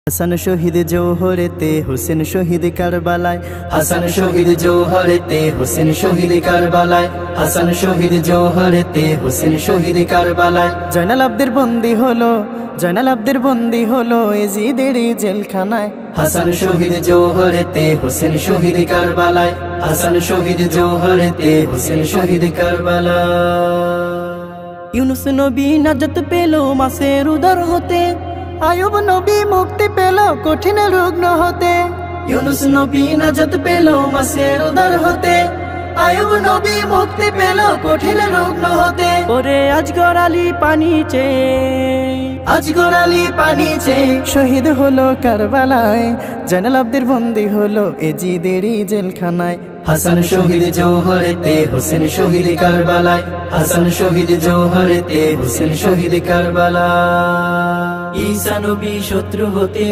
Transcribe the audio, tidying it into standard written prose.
হাসান শহীদ জৌহরেতে হোসেন শহীদ কারবালায়, হাসান শহীদ জৌহরেতে হোসেন শহীদ কারবালায়, হাসান শহীদ জৌহরেতে হোসেন শহীদ কারবালায়। জয়নাল আব্দের বন্দী হলো, জয়নাল আব্দের বন্দী হলো এজিদের জেলখানায়। হাসান শহীদ জৌহরেতে হোসেন শহীদ কারবালায়, হাসান শহীদ জৌহরেতে হোসেন শহীদ কারবালায়। ইউনুস নবী নাজাত পেল মাছের উদর হতে, আয়ুব নবী মুক্তি পেল কঠিন রুগ্ন হতে। ইউনুস নবী নাজাত পেল মাছের উদর হতে, আয়ুব নবী মুক্তি পেল কঠিন রুগ্ন হতে। ওরে আজগর আলী পানি চেয়ে, আজগর আলী পানি চেয়ে শহীদ হলো কারবালায়। জয়নাল আব্দের বন্দী হলো এজিদের জেলখানায়। হাসান শহীদ জৌহরেতে হোসেন শহীদ কারবালায়, হাসান শহীদ জৌহরেতে হোসেন শহীদ কারবালায়। ঈসা নবী শত্রু হতে